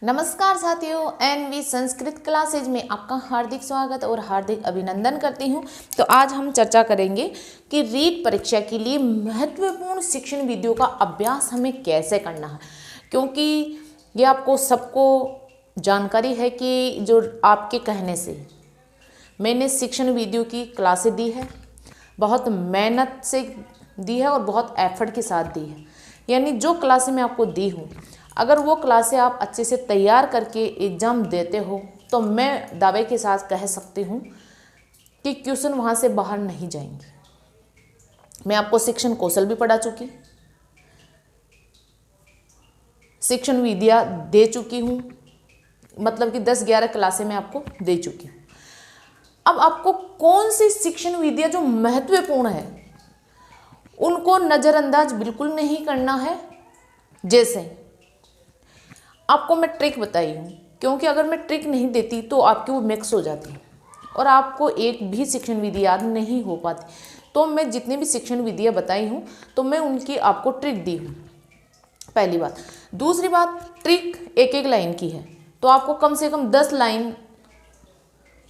नमस्कार साथियों, N V Sanskrit classes में आपका हार्दिक स्वागत और हार्दिक अभिनंदन करती हूँ। तो आज हम चर्चा करेंगे कि रीट परीक्षा के लिए महत्वपूर्ण शिक्षण वीडियो का अभ्यास हमें कैसे करना है, क्योंकि ये आपको सबको जानकारी है कि जो आपके कहने से मैंने शिक्षण वीडियो की क्लासें दी है, बहुत मेहनत से दी है और बहुत एफर्ट के साथ दी है। यानी जो क्लासें मैं आपको दी हूँ, अगर वो क्लासें आप अच्छे से तैयार करके एग्ज़ाम देते हो तो मैं दावे के साथ कह सकती हूँ कि क्वेश्चन वहाँ से बाहर नहीं जाएंगे। मैं आपको शिक्षण कौशल भी पढ़ा चुकी, शिक्षण विद्या दे चुकी हूँ, मतलब कि 10-11 क्लासें मैं आपको दे चुकी हूँ। अब आपको कौन सी शिक्षण विद्या जो महत्वपूर्ण है उनको नज़रअंदाज बिल्कुल नहीं करना है। जैसे आपको मैं ट्रिक बताई हूँ, क्योंकि अगर मैं ट्रिक नहीं देती तो आपकी वो मिक्स हो जाती है और आपको एक भी शिक्षण विधि याद नहीं हो पाती। तो मैं जितनी भी शिक्षण विधियाँ बताई हूँ तो मैं उनकी आपको ट्रिक दी हूँ, पहली बात। दूसरी बात, ट्रिक एक एक लाइन की है तो आपको कम से कम 10 लाइन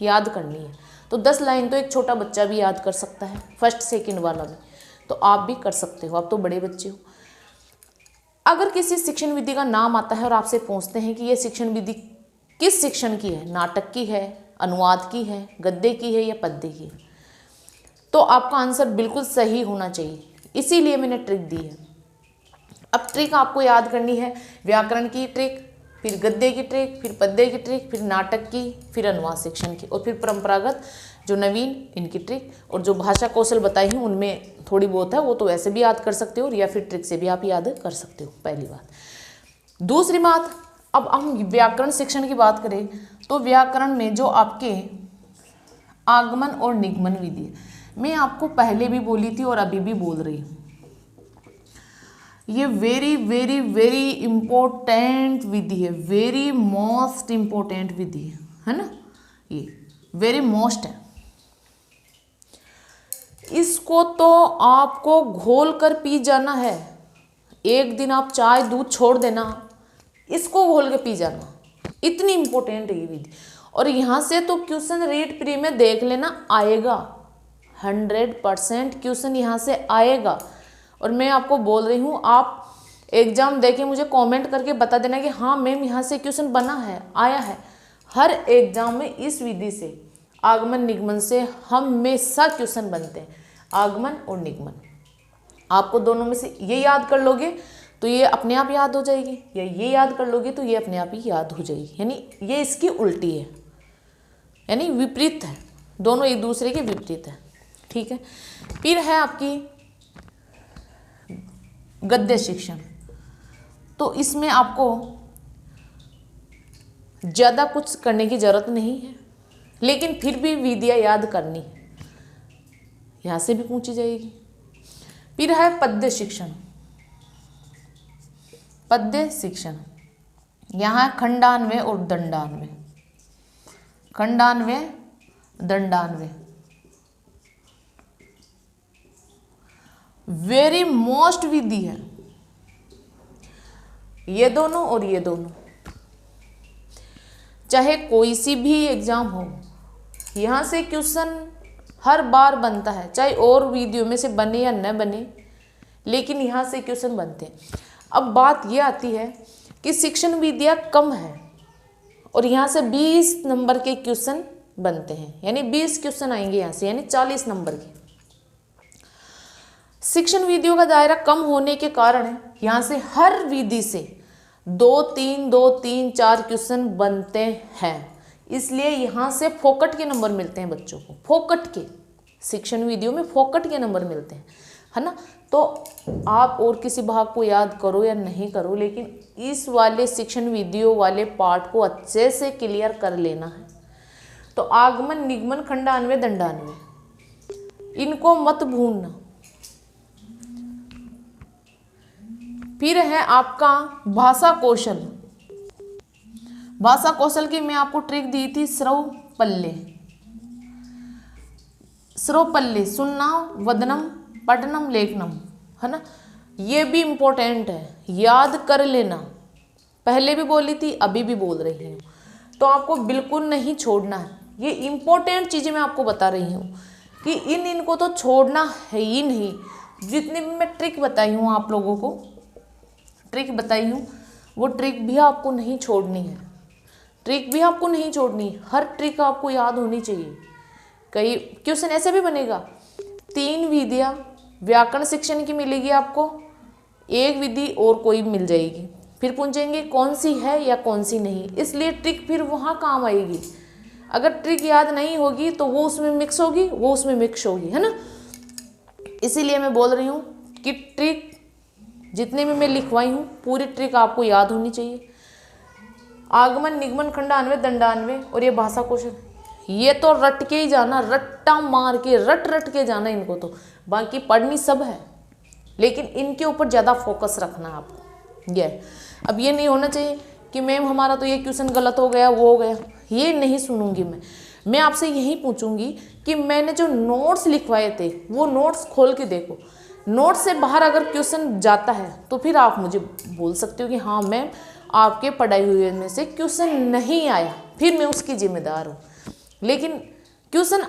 याद करनी है। तो 10 लाइन तो एक छोटा बच्चा भी याद कर सकता है, फर्स्ट सेकंड वाला भी, तो आप भी कर सकते हो, आप तो बड़े बच्चे हो। अगर किसी शिक्षण विधि का नाम आता है और आपसे पूछते हैं कि ये शिक्षण विधि किस शिक्षण की है, नाटक की है, अनुवाद की है, गद्य की है या पद्य की है, तो आपका आंसर बिल्कुल सही होना चाहिए। इसीलिए मैंने ट्रिक दी है। अब ट्रिक आपको याद करनी है, व्याकरण की ट्रिक, फिर गद्य की ट्रिक, फिर पद्य की ट्रिक, फिर नाटक की, फिर अनुवाद शिक्षण की, और फिर परंपरागत जो नवीन इनकी ट्रिक, और जो भाषा कौशल बताई हूँ उनमें थोड़ी बहुत है, वो तो वैसे भी याद कर सकते हो या फिर ट्रिक से भी आप याद कर सकते हो, पहली बात। दूसरी बात, अब हम व्याकरण शिक्षण की बात करें तो व्याकरण में जो आपके आगमन और निगमन विधि है, मैं आपको पहले भी बोली थी और अभी भी बोल रही हूँ, ये वेरी वेरी वेरी इम्पोर्टेंट विधि है, वेरी मोस्ट इम्पोर्टेंट विधि है ना, ये वेरी मोस्ट है। इसको तो आपको घोल कर पी जाना है। एक दिन आप चाय दूध छोड़ देना, इसको घोल के पी जाना, इतनी इम्पोर्टेंट है ये विधि। और यहाँ से तो क्वेश्चन रीट प्री में देख लेना आएगा, 100% क्वेश्चन यहाँ से आएगा। और मैं आपको बोल रही हूँ, आप एग्जाम देके मुझे कमेंट करके बता देना कि हाँ मैम यहाँ से क्वेश्चन बना है, आया है। हर एग्जाम में इस विधि से, आगमन निगमन से हमेशा क्वेश्चन बनते हैं, आगमन और निगमन। आपको दोनों में से ये याद कर लोगे तो ये अपने आप याद हो जाएगी, या ये याद कर लोगे तो ये अपने आप ही याद हो जाएगी। यानी ये इसकी उल्टी है, यानी विपरीत है, दोनों एक दूसरे के विपरीत है, ठीक है। फिर है आपकी गद्य शिक्षण। तो इसमें आपको ज़्यादा कुछ करने की ज़रूरत नहीं है, लेकिन फिर भी विधियाँ याद करनी है, यहाँ से भी पूछी जाएगी। फिर है पद्य शिक्षण। पद्य शिक्षण यहाँ खंडान्वय और दंडान्वय, खंडान्वय दंडान्वय, वेरी मोस्ट विधि है ये दोनों और ये दोनों। चाहे कोई सी भी एग्जाम हो, यहाँ से क्वेश्चन हर बार बनता है, चाहे और वीडियो में से बने या न बने, लेकिन यहाँ से क्वेश्चन बनते हैं। अब बात ये आती है कि शिक्षण विद्या कम है और यहाँ से 20 नंबर के क्वेश्चन बनते हैं, यानी 20 क्वेश्चन आएंगे यहाँ से, यानी 40 नंबर के। शिक्षण विधियों का दायरा कम होने के कारण यहाँ से हर विधि से 2-3, 4 क्वेश्चन बनते हैं। इसलिए यहाँ से फोकट के नंबर मिलते हैं बच्चों को, फोकट के, शिक्षण विधियों में फोकट के नंबर मिलते हैं, है ना। तो आप और किसी भाग को याद करो या नहीं करो, लेकिन इस वाले शिक्षण विधियों वाले पार्ट को अच्छे से क्लियर कर लेना है। तो आगमन निगमन खंडान्वय दंडान्वय, इनको मत भूलना। फिर है आपका भाषा कौशल। भाषा कौशल की मैं आपको ट्रिक दी थी, स्रव पल्ले, स्रव पल्ले, सुनना, वदनम, पठनम, लेखनम, है ना। ये भी इम्पोर्टेंट है, याद कर लेना। पहले भी बोली थी, अभी भी बोल रही हूँ। तो आपको बिल्कुल नहीं छोड़ना है। ये इम्पोर्टेंट चीज़ें मैं आपको बता रही हूँ कि इनको तो छोड़ना है ही नहीं। जितनी भी मैं ट्रिक बताई हूँ आप लोगों को, ट्रिक बताई हूँ, वो ट्रिक भी आपको नहीं छोड़नी है। ट्रिक भी आपको नहीं छोड़नी, हर ट्रिक आपको याद होनी चाहिए। कई क्वेश्चन ऐसे भी बनेगा, 3 विधियाँ व्याकरण शिक्षण की मिलेगी आपको, 1 विधि और कोई मिल जाएगी। फिर पूछेंगे कौन सी है या कौन सी नहीं, इसलिए ट्रिक फिर वहाँ काम आएगी। अगर ट्रिक याद नहीं होगी तो वो उसमें मिक्स होगी, वो उसमें मिक्स होगी, है ना। इसीलिए मैं बोल रही हूँ कि ट्रिक जितने भी मैं लिखवाई हूँ पूरी ट्रिक आपको याद होनी चाहिए। आगमन, निगमन, खंडान्वय, दंडान्वय और ये भाषा कौशल, ये तो रट के ही जाना, रट्टा मार के रट के जाना इनको तो। बाकी पढ़नी सब है, लेकिन इनके ऊपर ज़्यादा फोकस रखना है आपको। ये अब ये नहीं होना चाहिए कि मैम हमारा तो ये क्वेश्चन गलत हो गया, वो हो गया, ये नहीं सुनूंगी मैं आपसे यही पूछूंगी कि मैंने जो नोट्स लिखवाए थे वो नोट्स खोल के देखो। नोट्स से बाहर अगर क्वेश्चन जाता है तो फिर आप मुझे बोल सकते हो कि हाँ मैम आपके पढ़ाई हुए में से क्वेश्चन नहीं आया, फिर मैं उसकी जिम्मेदार हूँ। लेकिन क्वेश्चन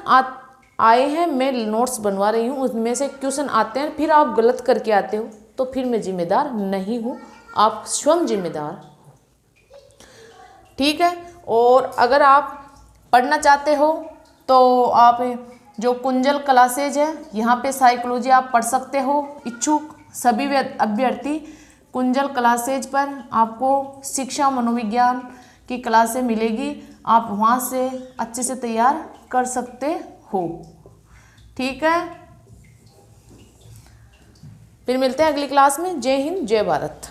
आए हैं, मैं नोट्स बनवा रही हूँ, उसमें से क्वेश्चन आते हैं, फिर आप गलत करके आते हो तो फिर मैं जिम्मेदार नहीं हूँ, आप स्वयं जिम्मेदार हो। ठीक है। और अगर आप पढ़ना चाहते हो तो आप जो कुंजल क्लासेज है यहाँ पे साइकोलॉजी आप पढ़ सकते हो। इच्छुक सभी अभ्यर्थी कुंजल क्लासेज पर आपको शिक्षा मनोविज्ञान की क्लासें मिलेगी, आप वहाँ से अच्छे से तैयार कर सकते हो। ठीक है, फिर मिलते हैं अगली क्लास में। जय हिंद, जय भारत।